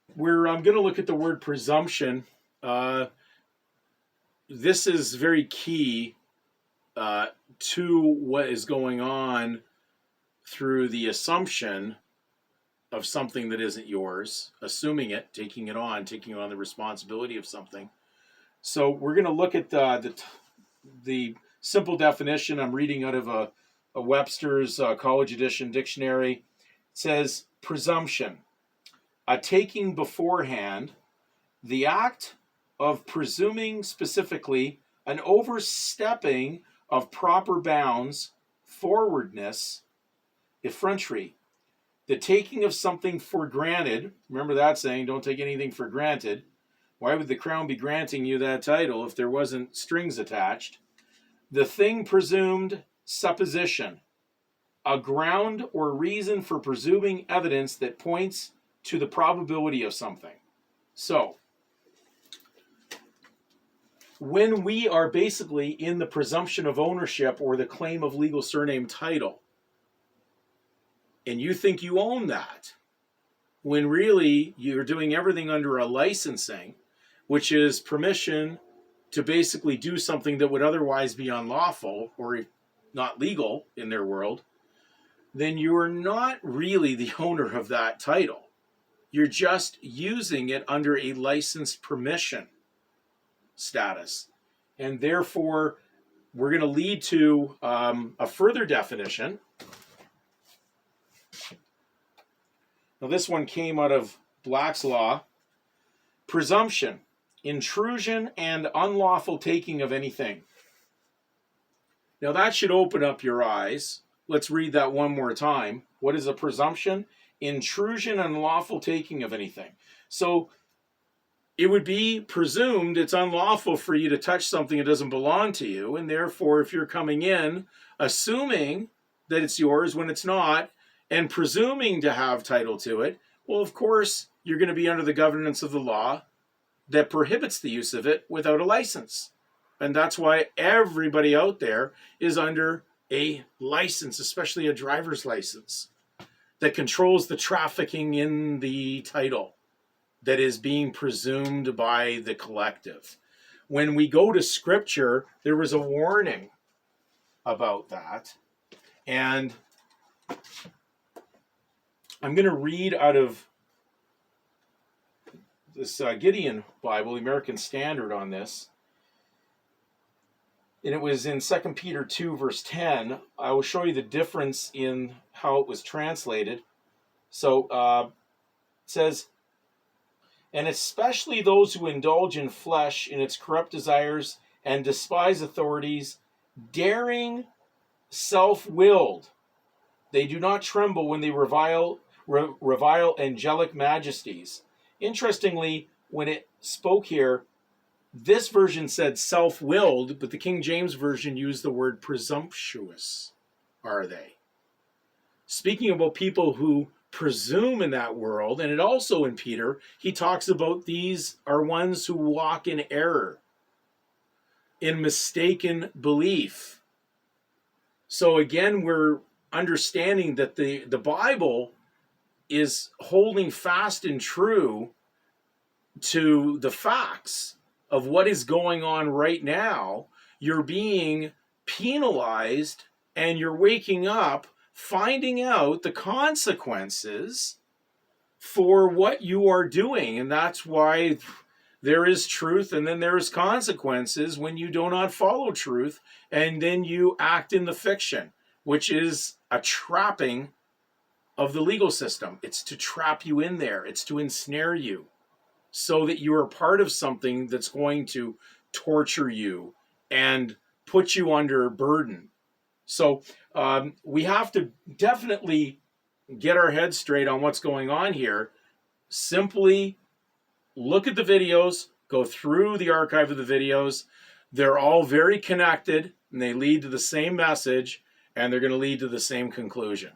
I'm going to look at the word presumption. This is very key to what is going on through the assumption of something that isn't yours, assuming it, taking on the responsibility of something. So we're going to look at the simple definition. I'm reading out of a Webster's College Edition dictionary. It says presumption, a taking beforehand, the act of presuming specifically, an overstepping of proper bounds, forwardness, effrontery, the taking of something for granted. Remember that saying, don't take anything for granted. Why would the crown be granting you that title if there wasn't strings attached? The thing presumed, supposition, a ground or reason for presuming evidence that points to the probability of something. So, when we are basically in the presumption of ownership or the claim of legal surname title, and you think you own that, when really you're doing everything under a licensing, which is permission to basically do something that would otherwise be unlawful or not legal in their world, then you're not really the owner of that title. You're just using it under a licensed permission status. And therefore, we're going to lead to a further definition. Now, this one came out of Black's Law. Presumption, intrusion and unlawful taking of anything. Now, that should open up your eyes. Let's read that one more time. What is a presumption? Intrusion and unlawful taking of anything. So, it would be presumed it's unlawful for you to touch something that doesn't belong to you, and therefore, if you're coming in assuming that it's yours when it's not, and presuming to have title to it, well, of course, you're going to be under the governance of the law that prohibits the use of it without a license. And that's why everybody out there is under a license, especially a driver's license, that controls the trafficking in the title that is being presumed by the collective. When we go to Scripture, there was a warning about that. And I'm going to read out of this Gideon Bible, the American Standard, on this. And it was in 2 Peter 2, verse 10. I will show you the difference in how it was translated. So it says, and especially those who indulge in flesh in its corrupt desires and despise authorities, daring, self-willed. They do not tremble when they revile angelic majesties. Interestingly, when it spoke here, this version said self-willed, but the King James Version used the word presumptuous, are they? Speaking about people who presume in that world, and it also in Peter, he talks about these are ones who walk in error, in mistaken belief. So again, we're understanding that the Bible is holding fast and true to the facts of what is going on right now. You're being penalized and you're waking up finding out the consequences for what you are doing. And that's why there is truth and then there is consequences when you do not follow truth and then you act in the fiction, which is a trapping of the legal system. It's to trap you in there. It's to ensnare you so that you are part of something that's going to torture you and put you under burden. So we have to definitely get our heads straight on what's going on here. Simply look at the videos, go through the archive of the videos. They're all very connected and they lead to the same message and they're going to lead to the same conclusion.